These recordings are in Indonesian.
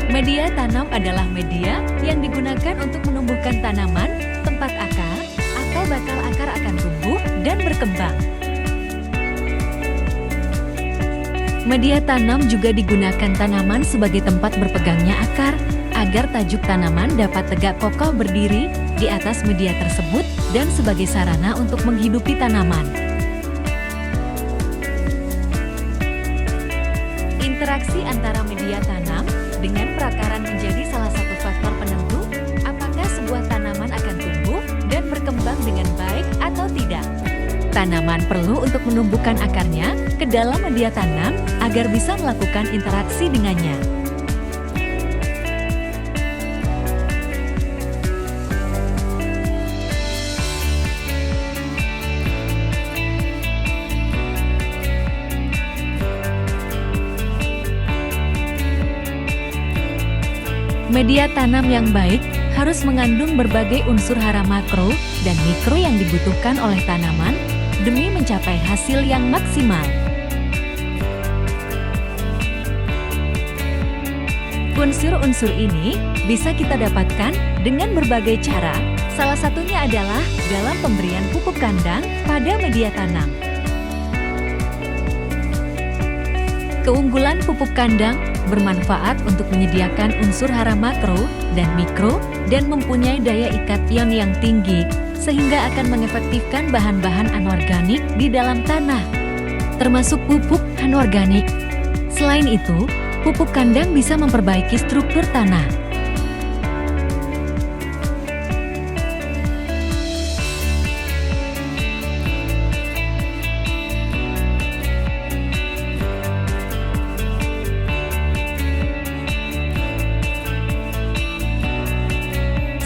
Media tanam adalah media yang digunakan untuk menumbuhkan tanaman, tempat akar, atau bakal akar akan tumbuh dan berkembang. Media tanam juga digunakan tanaman sebagai tempat berpegangnya akar, agar tajuk tanaman dapat tegak kokoh berdiri di atas media tersebut dan sebagai sarana untuk menghidupi tanaman. Interaksi antara media tanam dengan perakaran menjadi salah satu faktor penentu apakah sebuah tanaman akan tumbuh dan berkembang dengan baik atau tidak. Tanaman perlu untuk menumbuhkan akarnya ke dalam media tanam agar bisa melakukan interaksi dengannya. Media tanam yang baik harus mengandung berbagai unsur hara makro dan mikro yang dibutuhkan oleh tanaman demi mencapai hasil yang maksimal. Unsur-unsur ini bisa kita dapatkan dengan berbagai cara, salah satunya adalah dalam pemberian pupuk kandang pada media tanam. Keunggulan pupuk kandang bermanfaat untuk menyediakan unsur hara makro dan mikro dan mempunyai daya ikat ion yang tinggi sehingga akan mengefektifkan bahan-bahan anorganik di dalam tanah, termasuk pupuk anorganik. Selain itu, pupuk kandang bisa memperbaiki struktur tanah.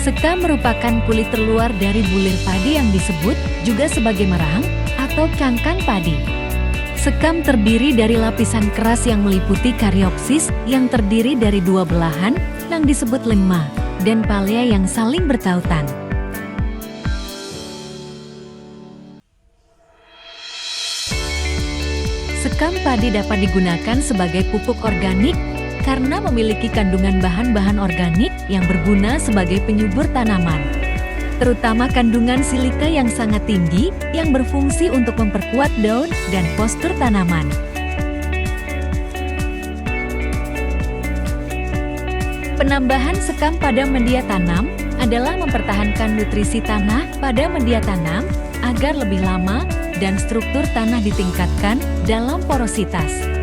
Sekam merupakan kulit terluar dari bulir padi yang disebut juga sebagai merang atau cangkang padi. Sekam terdiri dari lapisan keras yang meliputi kariopsis yang terdiri dari dua belahan yang disebut lemma dan palea yang saling bertautan. Sekam padi dapat digunakan sebagai pupuk organik karena memiliki kandungan bahan-bahan organik yang berguna sebagai penyubur tanaman, terutama kandungan silika yang sangat tinggi yang berfungsi untuk memperkuat daun dan postur tanaman. Penambahan sekam pada media tanam adalah mempertahankan nutrisi tanah pada media tanam agar lebih lama dan struktur tanah ditingkatkan dalam porositas.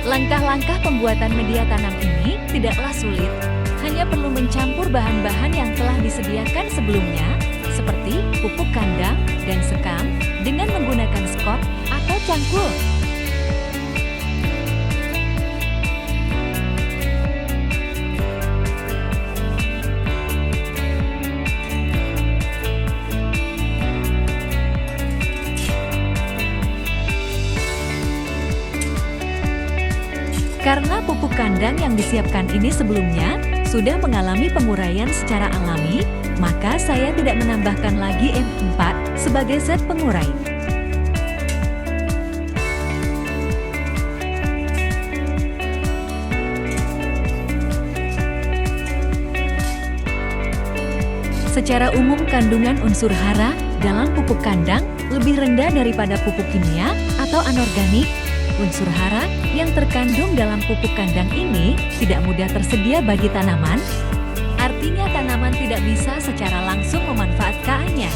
Langkah-langkah pembuatan media tanam ini tidaklah sulit, hanya perlu mencampur bahan-bahan yang telah disediakan sebelumnya, seperti pupuk kandang dan sekam, dengan menggunakan skop atau cangkul. Karena pupuk kandang yang disiapkan ini sebelumnya sudah mengalami penguraian secara alami, maka saya tidak menambahkan lagi M4 sebagai zat pengurai. Secara umum kandungan unsur hara dalam pupuk kandang lebih rendah daripada pupuk kimia atau anorganik. Unsur hara yang terkandung dalam pupuk kandang ini tidak mudah tersedia bagi tanaman, artinya tanaman tidak bisa secara langsung memanfaatkannya.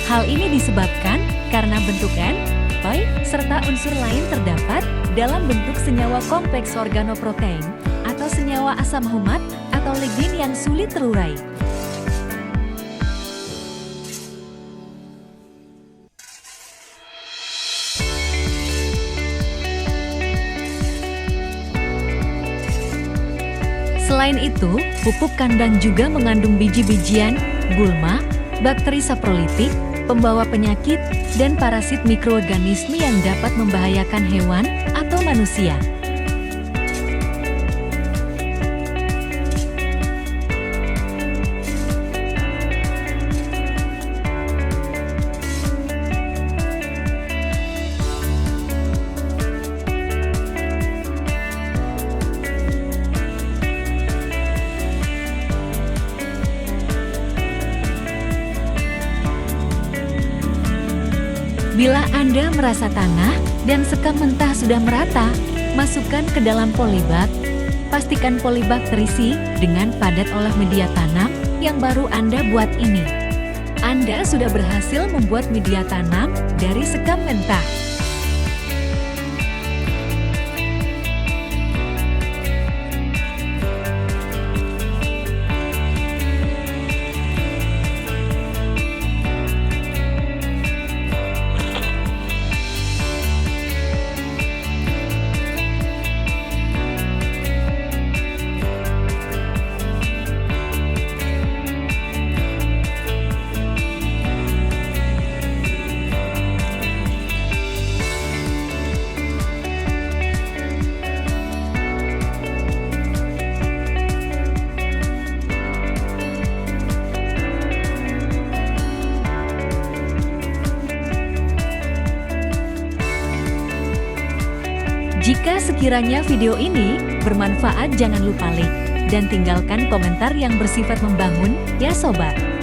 Hal ini disebabkan karena bentuk N, P, serta unsur lain terdapat dalam bentuk senyawa kompleks organoprotein atau senyawa asam humat atau lignin yang sulit terurai. Selain itu, pupuk kandang juga mengandung biji-bijian, gulma, bakteri saprolitik, pembawa penyakit, dan parasit mikroorganisme yang dapat membahayakan hewan atau manusia. Bila Anda merasa tanah dan sekam mentah sudah merata, masukkan ke dalam polybag. Pastikan polybag terisi dengan padat oleh media tanam yang baru Anda buat ini. Anda sudah berhasil membuat media tanam dari sekam mentah. Jika sekiranya video ini bermanfaat, jangan lupa like dan tinggalkan komentar yang bersifat membangun, ya sobat.